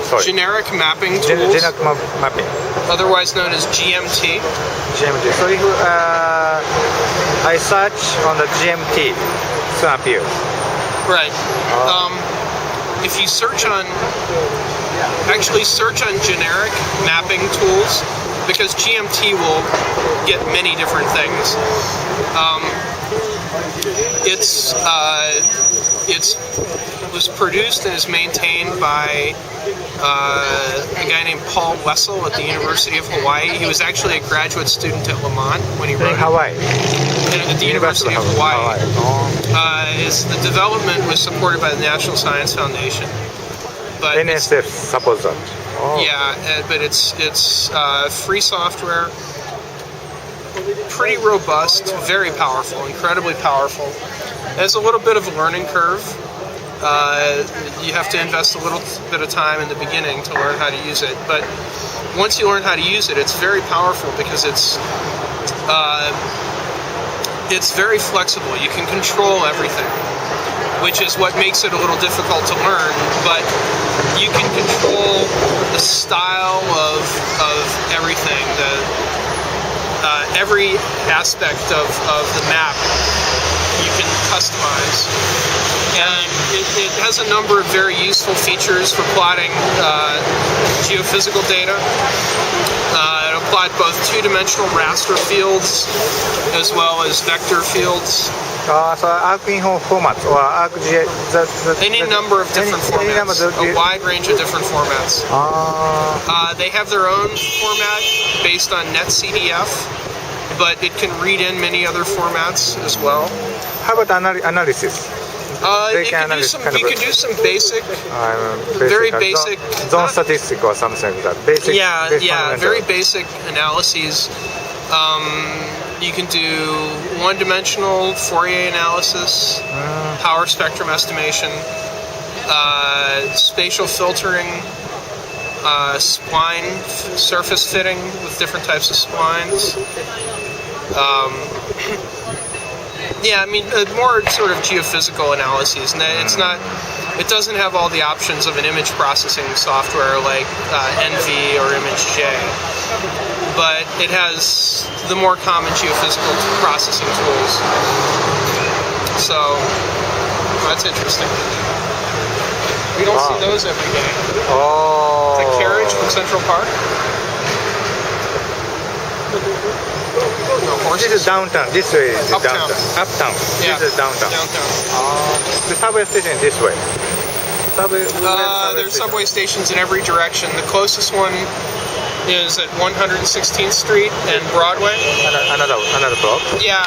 Sorry. Generic mapping tools, Generic mapping. otherwise known as GMT. GMT. So if I search on the GMT, soon appears. Right. If you search on generic mapping tools, because GMT will get many different things. It was produced and is maintained by a guy named Paul Wessel at the University of Hawaii. He was actually a graduate student at Lamont when he wrote it. Hawaii. At the University of Hawaii. The development was supported by the National Science Foundation. But NSF supports that. Yeah, but it's free software, pretty robust, very powerful, incredibly powerful. There's a little bit of a learning curve. You have to invest a little bit of time in the beginning to learn how to use it. But once you learn how to use it, it's very powerful because it's very flexible. You can control everything, which is what makes it a little difficult to learn. But you can control the style of everything, every aspect of the map you can customize. And it has a number of very useful features for plotting geophysical data. It applied both two-dimensional raster fields as well as vector fields. So ArcInfo formats or Any number of different formats, a wide range of different formats. They have their own format based on NetCDF, but it can read in many other formats as well. How about analysis? You can do some basic, very basic zone statistic or something like that. Basic. Yeah, very basic analyses. You can do one-dimensional Fourier analysis, power spectrum estimation, spatial filtering, spline surface fitting with different types of splines. More sort of geophysical analyses, and it doesn't have all the options of an image processing software like NV or ImageJ, but it has the more common geophysical processing tools. So that's interesting. We don't see those every day. It's a carriage from Central Park. This is downtown. This way is Uptown. downtown. Uptown. Yeah. This is downtown. The subway station is this way. There's subway stations in every direction. The closest one is at 116th Street and Broadway. Another block. Yeah,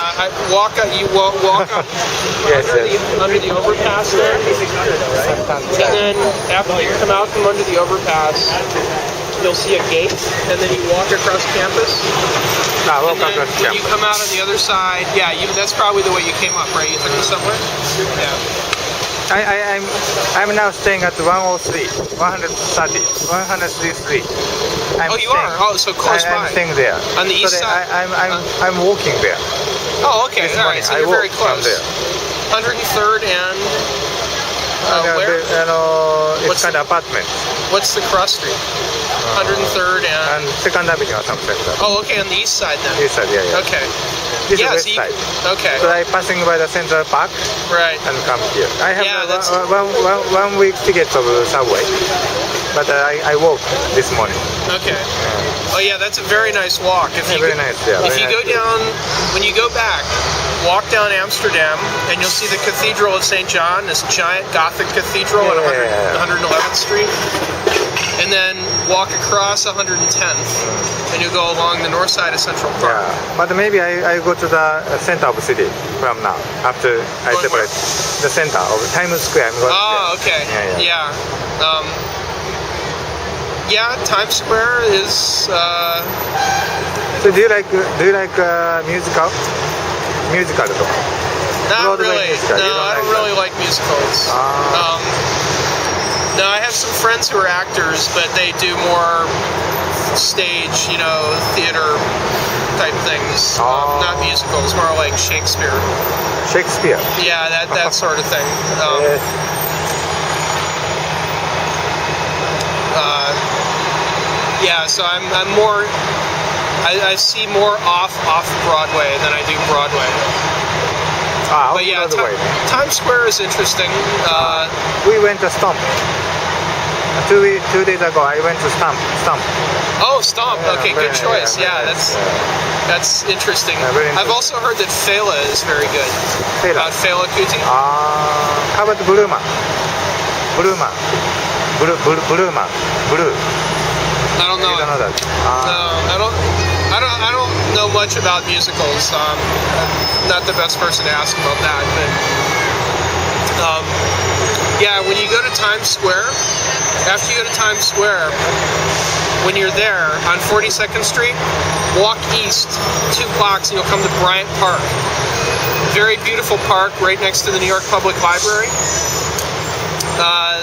you walk up Yes, under the overpass there, and then after you come out from under the overpass, you'll see a gate, and then you walk across campus. Walk And then across when campus. you come out on the other side, that's probably the way you came up, right? You took the subway? Yeah. I'm now staying at 103 street. You are? Oh, so close by. I'm staying there. On the east side? I'm walking there. Oh, okay. All right. So you're very close. There. 103rd and where? It's kind of apartment. What's the cross street? 103rd And Second Avenue or something like that. Oh, okay. On the east side then. East side, yeah. Okay. This Yeah, is so west side. Okay. So I passing by the Central Park Right. and come here. I have Yeah, that's- one week tickets of the subway, but I walk this morning. Okay. Oh yeah, that's a very nice walk. If you Very nice, yeah. If very you nice. go down, when you go back, walk down Amsterdam, and you'll see the Cathedral of St. John, this giant Gothic cathedral at 111th Street, and then walk across 110th, and you'll go along the north side of Central Park. Yeah, but maybe I go to the center of the city from now. After I Going separate the center of Times Square, I'm going Oh, there. okay. Yeah. Times Square is. So do you like musical? Musical though? Not Broadway really. musical, No, you don't I don't like really like musicals. No, I have some friends who are actors, but they do more stage, theater type things. Not musicals, more like Shakespeare. Shakespeare. Yeah, that sort of thing. Yeah, so I'm more. I see more off Broadway than I do Broadway. But yeah, Times Square is interesting. We went to Stomp. 2 days ago, I went to Stomp. Oh, Stomp. Okay, good choice. Yeah, nice. that's interesting. Very interesting. I've also heard that Fela is very good. Fela. About Fela Kuti. How about Blue Man? Blue. I don't know. You don't know that? No, I don't know much about musicals. I'm not the best person to ask about that, but yeah, when you go to Times Square, after you go to Times Square, when you're there on 42nd Street, walk east 2 blocks and you'll come to Bryant Park. Very beautiful park right next to the New York Public Library.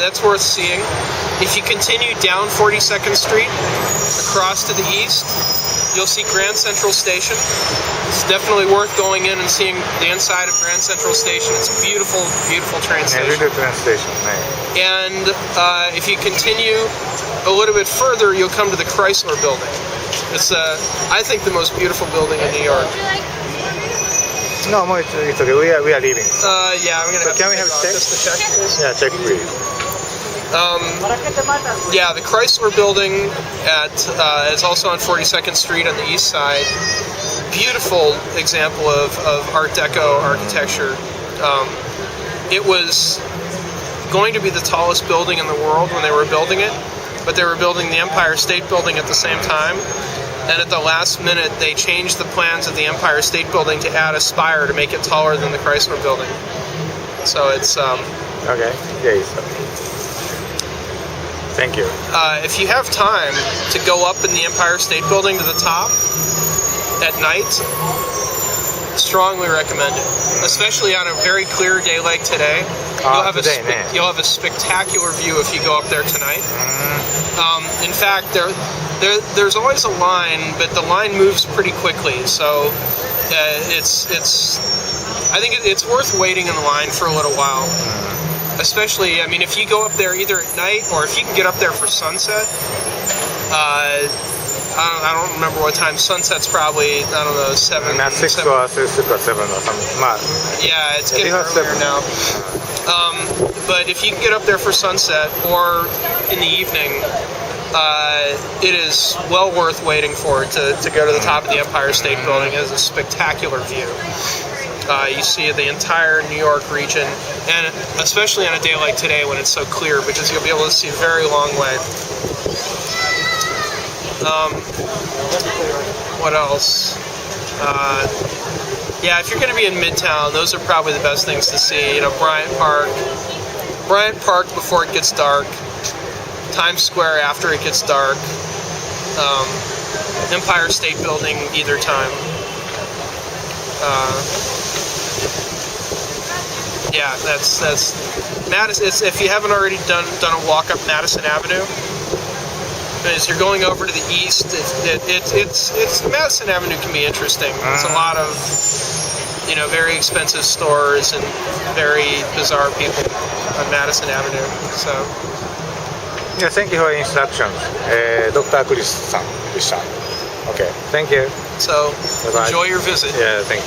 That's worth seeing. If you continue down 42nd Street, across to the east, you'll see Grand Central Station. It's definitely worth going in and seeing the inside of Grand Central Station. It's a beautiful, beautiful train station. Really good train station. Nice. And if you continue a little bit further, you'll come to the Chrysler Building. It's, I think, the most beautiful building in New York. No, it's okay. We are leaving. Yeah, I'm gonna. So can we have check? Just a check, please? Yeah, check please. Yeah, the Chrysler Building is also on 42nd Street on the east side. Beautiful example of Art Deco architecture. It was going to be the tallest building in the world when they were building it, but they were building the Empire State Building at the same time. And at the last minute, they changed the plans of the Empire State Building to add a spire to make it taller than the Chrysler Building. So it's... Okay, yes. Thank you. If you have time to go up in the Empire State Building to the top at night, strongly recommend it. Especially on a very clear day like today. You'll have a spectacular view if you go up there tonight. In fact, there's always a line, but the line moves pretty quickly. So I think it's worth waiting in the line for a little while. Especially, I mean, if you go up there either at night or if you can get up there for sunset. I don't remember what time. Sunset's probably, I don't know, 7. Not 6 or 7 or something. Yeah, it's getting earlier now. But if you can get up there for sunset or in the evening, it is well worth waiting for to go to the top of the Empire State Building. It has a spectacular view. You see the entire New York region, and especially on a day like today when it's so clear, because you'll be able to see a very long way. What else? Yeah, if you're going to be in Midtown, those are probably the best things to see. You know, Bryant Park before it gets dark, Times Square after it gets dark, Empire State Building either time. Yeah, that's Madison. If you haven't already done a walk up Madison Avenue, as you're going over to the east, it's Madison Avenue can be interesting. It's a lot of very expensive stores and very bizarre people on Madison Avenue. So yeah, thank you for your instructions, Dr. Chris-san. Okay, thank you. So Bye-bye. Enjoy your visit. Yeah, thank you.